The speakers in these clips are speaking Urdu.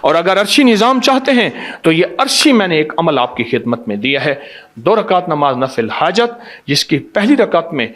اور اگر عرشی نظام چاہتے ہیں تو یہ عرشی میں نے ایک عمل آپ کی خدمت میں دیا ہے. 2 رکعت نماز نفل حاجت، جس کی پہلی رکعت میں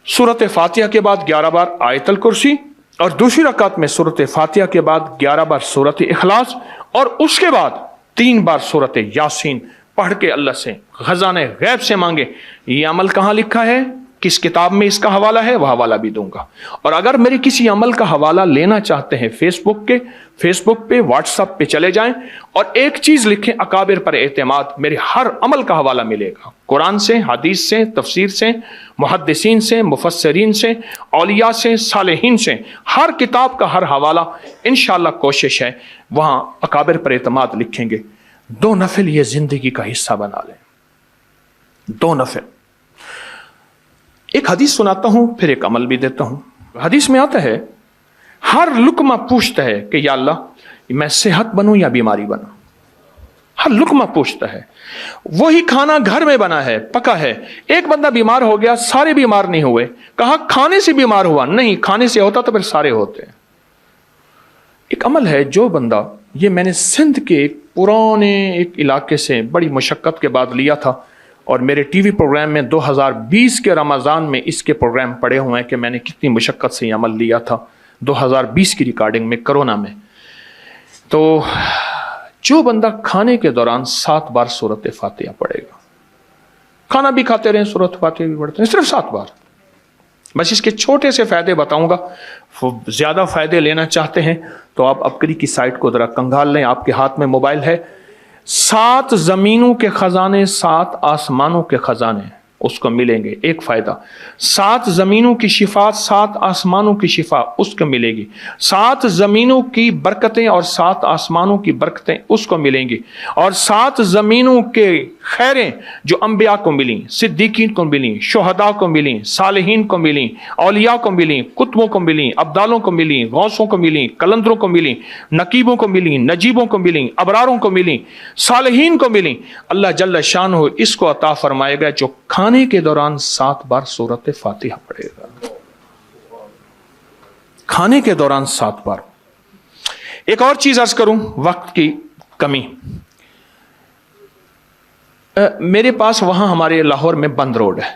سورۃ فاتحہ کے بعد 11 بار آیت الکرسی، اور دوسری رکعت میں سورۃ فاتحہ کے بعد 11 بار سورۃ اخلاص، اور اس کے بعد 3 بار سورۃ یاسین پڑھ کے اللہ سے خزانہ غیب سے مانگے. یہ عمل کہاں لکھا ہے، کس کتاب میں اس کا حوالہ ہے، وہ حوالہ بھی دوں گا. اور اگر میرے کسی عمل کا حوالہ لینا چاہتے ہیں فیس بک پہ واٹس ایپ پہ چلے جائیں اور ایک چیز لکھیں اکابر پر اعتماد، میرے ہر عمل کا حوالہ ملے گا، قرآن سے، حدیث سے، تفسیر سے، محدثین سے، مفسرین سے، اولیاء سے، صالحین سے، ہر کتاب کا ہر حوالہ انشاءاللہ کوشش ہے وہاں اکابر پر اعتماد لکھیں گے. 2 نفل یہ زندگی کا حصہ بنا لیں. 2 نفل. ایک حدیث سناتا ہوں پھر ایک عمل بھی دیتا ہوں. حدیث میں آتا ہے ہر لقمہ پوچھتا ہے کہ یا اللہ میں صحت بنوں یا بیماری بنوں. ہر لقمہ پوچھتا ہے. وہی کھانا گھر میں بنا ہے، پکا ہے، ایک بندہ بیمار ہو گیا، سارے بیمار نہیں ہوئے. کہا کھانے سے بیمار ہوا؟ نہیں، کھانے سے ہوتا تو پھر سارے ہوتے. ایک عمل ہے جو بندہ، یہ میں نے سندھ کے ایک پرانے ایک علاقے سے بڑی مشقت کے بعد لیا تھا، اور میرے ٹی وی پروگرام میں 2020 کے رمضان میں اس کے پروگرام پڑے ہوئے ہیں کہ میں نے کتنی مشقت سے یہ عمل لیا تھا 2020 کی ریکارڈنگ میں، کرونا میں. تو جو بندہ کھانے کے دوران 7 بار سورۃ فاتحہ پڑھے گا، کھانا بھی کھاتے رہیں سورۃ فاتحہ بھی پڑھتے ہیں، صرف 7 بار. بس اس کے چھوٹے سے فائدے بتاؤں گا. زیادہ فائدے لینا چاہتے ہیں تو آپ اپکری کی سائٹ کو ذرا کنگال لیں، آپ کے ہاتھ میں موبائل ہے. 7 زمینوں کے خزانے، 7 آسمانوں کے خزانے اس کو ملیں گے. ایک فائدہ، 7 زمینوں کی شفا، 7 آسمانوں کی شفا اس کو ملے گی. 7 زمینوں کی برکتیں اور 7 آسمانوں کی برکتیں اس کو ملیں گی. اور 7 زمینوں کے خیریں جو انبیاء کو ملیں، صدیقین کو ملیں، شہداء کو ملیں، صالحین کو ملیں، اولیاء کو ملیں، کتبوں کو ملیں، ابدالوں کو ملیں، غوثوں کو ملیں، کلندروں کو ملیں، نقیبوں کو ملیں، نجیبوں کو ملیں، ابراروں کو ملیں، صالحین کو ملیں. اللہ جل شانہ اس کو عطا فرمائے گا جو کھانے کے دوران 7 بار سورۃ فاتحہ پڑھے گا. کھانے کے دوران 7 بار. ایک اور چیز عرض کروں، وقت کی کمی. میرے پاس وہاں ہمارے لاہور میں بند روڈ ہے.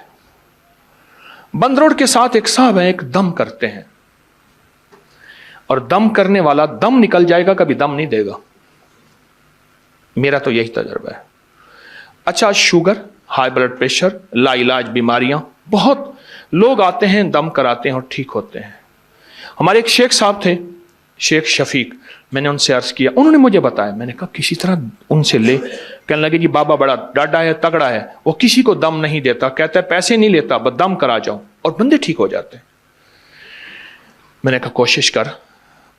بند روڈ کے ساتھ ایک صاحب ہیں، ایک دم کرتے ہیں، اور دم کرنے والا دم نکل جائے گا، کبھی دم نہیں دے گا. میرا تو یہی تجربہ ہے. اچھا، شوگر، ہائی بلڈ پریشر، لا علاج بیماریاں، بہت لوگ آتے ہیں دم کراتے ہیں اور ٹھیک ہوتے ہیں. ہمارے ایک شیخ صاحب تھے، شیخ شفیق، میں نے ان سے عرض کیا، انہوں نے مجھے بتایا. میں نے کہا کسی طرح ان سے لے. کہنے لگے جی بابا بڑا ڈاڈا ہے، تگڑا ہے، وہ کسی کو دم نہیں دیتا، کہتا ہے پیسے نہیں لیتا، بس دم کرا جاؤ، اور بندے ٹھیک ہو جاتے ہیں. میں نے کہا کوشش کر،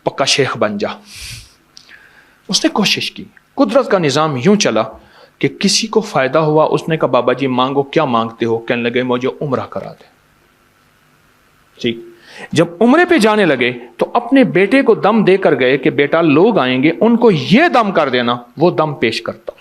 پکا شیخ بن جا. اس نے کوشش کی. قدرت کا نظام یوں چلا کہ کسی کو فائدہ ہوا. اس نے کہا بابا جی مانگو، کیا مانگتے ہو؟ کہنے لگے مجھے عمرہ کرا دے. ٹھیک. جب عمرے پہ جانے لگے تو اپنے بیٹے کو دم دے کر گئے کہ بیٹا لوگ آئیں گے، ان کو یہ دم کر دینا. وہ دم پیش کرتا.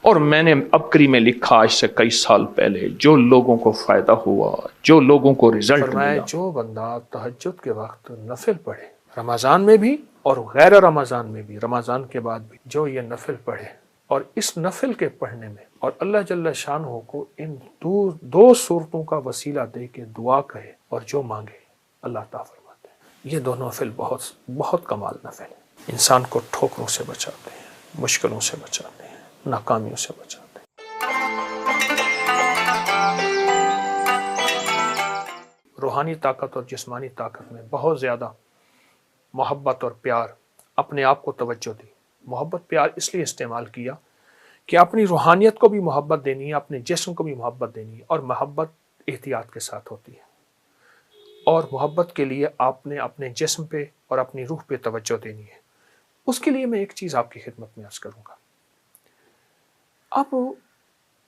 اور میں نے ابکری میں لکھا آج سے کئی سال پہلے، جو لوگوں کو فائدہ ہوا، جو لوگوں کو رزلٹ ملا، جو بندہ تہجد کے وقت نفل پڑھے، رمضان میں بھی اور غیر رمضان میں بھی، رمضان کے بعد بھی، جو یہ نفل پڑھے اور اس نفل کے پڑھنے میں اور اللہ جل شانہ کو ان 2 صورتوں کا وسیلہ دے کے دعا کہے اور جو مانگے اللہ عطا فرماتے ہیں. یہ 2 نفل بہت بہت کمال نفل ہیں. انسان کو ٹھوکروں سے بچاتے ہیں، مشکلوں سے بچاتے ہیں، ناکامیوں سے بچاتے ہیں. روحانی طاقت اور جسمانی طاقت میں بہت زیادہ محبت اور پیار، اپنے آپ کو توجہ دی. محبت پیار اس لیے استعمال کیا کہ اپنی روحانیت کو بھی محبت دینی ہے، اپنے جسم کو بھی محبت دینی ہے، اور محبت احتیاط کے ساتھ ہوتی ہے. اور محبت کے لیے آپ نے اپنے جسم پہ اور اپنی روح پہ توجہ دینی ہے. اس کے لیے میں ایک چیز آپ کی خدمت میں عرض کروں گا. آپ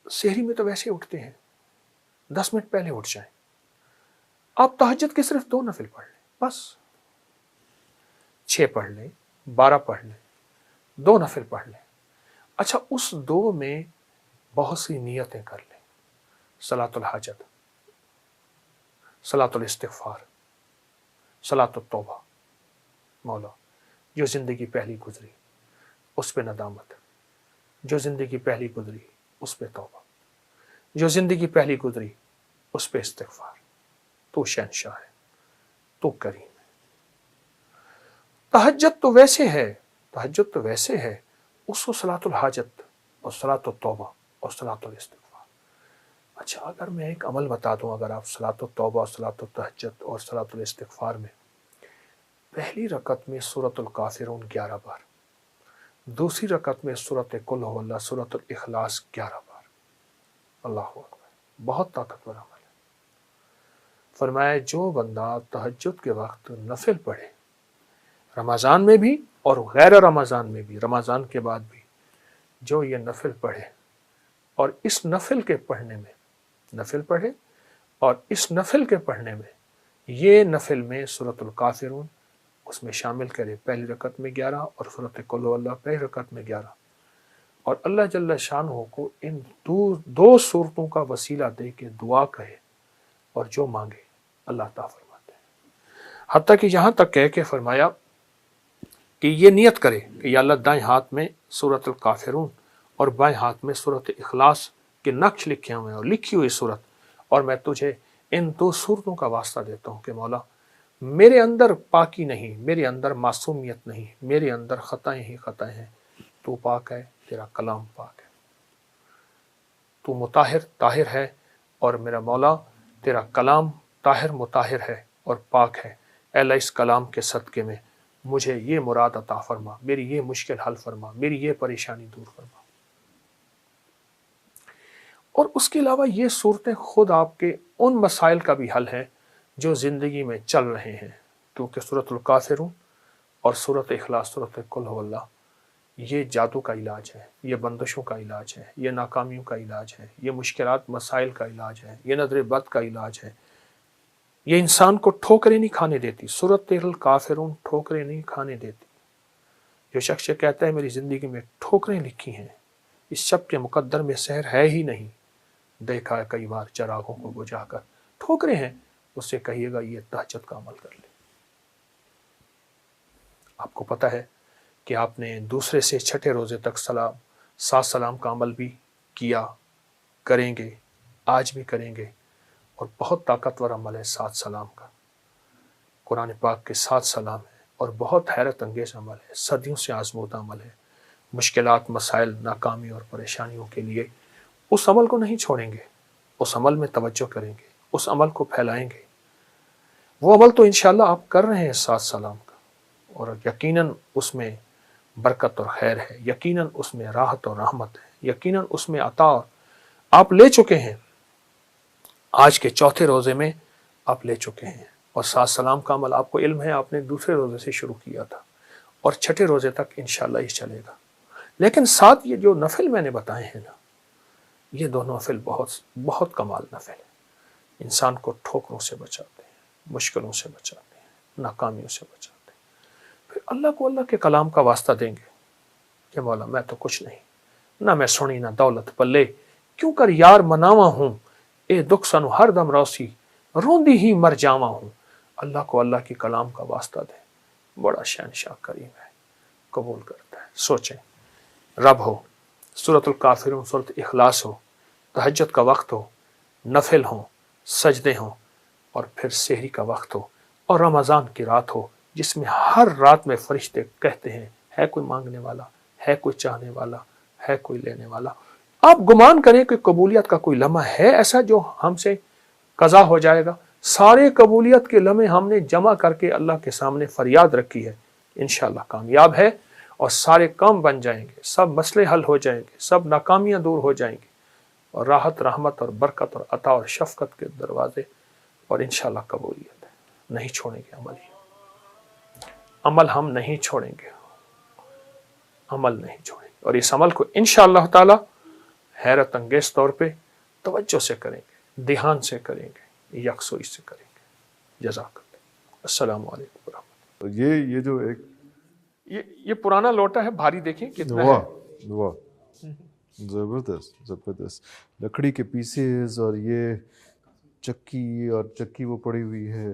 سحری میں تو ویسے اٹھتے ہیں، 10 منٹ پہلے اٹھ جائیں. آپ تہجد کے صرف 2 نفل پڑھ لیں، بس 6 پڑھ لیں، 12 پڑھ لیں، 2 نفل پڑھ لیں. اچھا، اس 2 میں بہت سی نیتیں کر لیں. صلاۃ الحاجت، صلاۃ الاستغفار، صلاۃ التوبہ. مولا جو زندگی پہلی گزری اس پہ ندامت، جو زندگی پہلی گزری اس پہ توبہ، جو زندگی پہلی گزری اس پہ استغفار۔ تو شہنشاہ ہے، تو کریم ہے۔ تہجد تو ویسے ہے، تہجد تو ویسے ہے، اس کو صلاۃ الحاجت اور صلاۃ التوبہ اور صلاۃ الاستغفار۔ اچھا اگر میں ایک عمل بتا دوں، اگر آپ صلاۃ التوبہ اور صلاۃ التہجد اور صلاۃ الاستغفار میں پہلی رکعت میں سورۃ الکافرون 11 بار، دوسری رکعت میں سورۃ قل هو اللہ، سورۃ الاخلاص 11 بار، اللہ اکبر، بہت طاقتور عمل ہے۔ فرمایا جو بندہ تہجد کے وقت نفل پڑھے، رمضان میں بھی اور غیر رمضان میں بھی، رمضان کے بعد بھی، جو یہ نفل پڑھے اور اس نفل کے پڑھنے میں، نفل پڑھے اور اس نفل کے پڑھنے میں، یہ نفل میں سورۃ الکافرون اس میں شامل کرے، پہلی رکعت میں 11 اور سورۃ قل هو اللہ پہلی رکعت میں 11، اور اللہ جل شانہ کو ان دو صورتوں کا وسیلہ دے کے دعا کہے اور جو مانگے اللہ عطا فرماتے ہیں۔ حتیٰ کہ یہاں تک کہہ کے فرمایا کہ یہ نیت کرے کہ یا اللہ دائیں ہاتھ میں سورۃ الکافرون اور بائیں ہاتھ میں سورۃ اخلاص کے نقش لکھے ہوئے ہیں اور لکھی ہوئی صورت، اور میں تجھے ان دو صورتوں کا واسطہ دیتا ہوں کہ مولا میرے اندر پاکی نہیں، میرے اندر معصومیت نہیں، میرے اندر خطائیں ہی خطائیں ہیں، تو پاک ہے، تیرا کلام پاک ہے، تو مطہر طاہر ہے، اور میرا مولا تیرا کلام طاہر مطہر ہے اور پاک ہے۔ اے اللہ اس کلام کے صدقے میں مجھے یہ مراد عطا فرما، میری یہ مشکل حل فرما، میری یہ پریشانی دور فرما۔ اور اس کے علاوہ یہ صورتیں خود آپ کے ان مسائل کا بھی حل ہے جو زندگی میں چل رہے ہیں، کیونکہ سورۃ الکافرون اور سورۃ اخلاص، سورۃ قل هو اللہ، یہ جادو کا علاج ہے، یہ بندشوں کا علاج ہے، یہ ناکامیوں کا علاج ہے، یہ مشکلات مسائل کا علاج ہے، یہ نظر بد کا علاج ہے، یہ انسان کو ٹھوکریں نہیں کھانے دیتی، سورۃ الکافرون ٹھوکریں نہیں کھانے دیتی۔ جو شخص کہتا ہے میری زندگی میں ٹھوکریں لکھی ہیں، اس شب کے مقدر میں سحر ہے ہی نہیں، دیکھا ہے کئی بار چراغوں کو بجھا کر، ٹھوکریں ہیں، اس سے کہیے گا یہ تہجد کا عمل کر لے۔ آپ کو پتہ ہے کہ آپ نے دوسرے سے چھٹے روزے تک سات سلام کا عمل بھی کیا، کریں گے، آج بھی کریں گے، اور بہت طاقتور عمل ہے 7 سلام کا، قرآن پاک کے 7 سلام ہے، اور بہت حیرت انگیز عمل ہے، صدیوں سے آزمودہ عمل ہے۔ مشکلات، مسائل، ناکامی اور پریشانیوں کے لیے اس عمل کو نہیں چھوڑیں گے، اس عمل میں توجہ کریں گے، اس عمل کو پھیلائیں گے۔ وہ عمل تو انشاءاللہ آپ کر رہے ہیں 7 سلام کا، اور یقیناً اس میں برکت اور خیر ہے، یقیناً اس میں راحت اور رحمت ہے، یقیناً اس میں عطا آپ لے چکے ہیں، آج کے چوتھے روزے میں آپ لے چکے ہیں، اور 7 سلام کا عمل آپ کو علم ہے آپ نے دوسرے روزے سے شروع کیا تھا، اور چھٹے روزے تک انشاءاللہ یہ چلے گا۔ لیکن ساتھ یہ جو نفل میں نے بتائے ہیں نا، یہ دونوں نفل بہت کمال نفل ہے، انسان کو ٹھوکروں سے بچاتے ہیں، مشکلوں سے بچاتے ہیں، ناکامیوں سے بچاتے ہیں۔ پھر اللہ کو اللہ کے کلام کا واسطہ دیں گے کہ مولا میں تو کچھ نہیں، نہ میں سنی نہ دولت پلے، کیوں کر یار مناواں ہوں، اے دکھ سنو ہر دم روسی، روندی ہی مر جاواں ہوں۔ اللہ کو اللہ کی کلام کا واسطہ دیں، بڑا شہنشاہ کریم ہے، قبول کرتا ہے۔ سوچیں، رب ہو، سورۃ الکافرون، سورۃ اخلاص ہو، تہجد کا وقت ہو، نفل ہوں، سجدے ہوں، اور پھر سحری کا وقت ہو، اور رمضان کی رات ہو، جس میں ہر رات میں فرشتے کہتے ہیں ہے کوئی مانگنے والا، ہے کوئی چاہنے والا، ہے کوئی لینے والا۔ آپ گمان کریں کہ قبولیت کا کوئی لمحہ ہے ایسا جو ہم سے قضا ہو جائے گا؟ سارے قبولیت کے لمحے ہم نے جمع کر کے اللہ کے سامنے فریاد رکھی ہے، انشاءاللہ کامیاب ہے، اور سارے کام بن جائیں گے، سب مسئلے حل ہو جائیں گے، سب ناکامیاں دور ہو جائیں گی، اور راحت، رحمت اور برکت اور عطا اور شفقت کے دروازے، اور انشاءاللہ قبولیت ہے۔ نہیں چھوڑیں گے عمل ہم نہیں چھوڑیں گے، عمل نہیں چھوڑیں گے، اور اس عمل کو انشاءاللہ تعالی حیرت انگیز طور پہ توجہ سے کریں گے، دھیان سے کریں گے، یکسوئی سے کریں گے۔ جزاک اللہ۔ السلام علیکم ورحمۃ اللہ۔ یہ جو ایک یہ پرانا لوٹا ہے، بھاری دیکھیں کتنا واہ ہے۔ واہ، زبردست زبردست، لکڑی کے پیسز، اور یہ چکی، اور چکی وہ پڑی ہوئی ہے،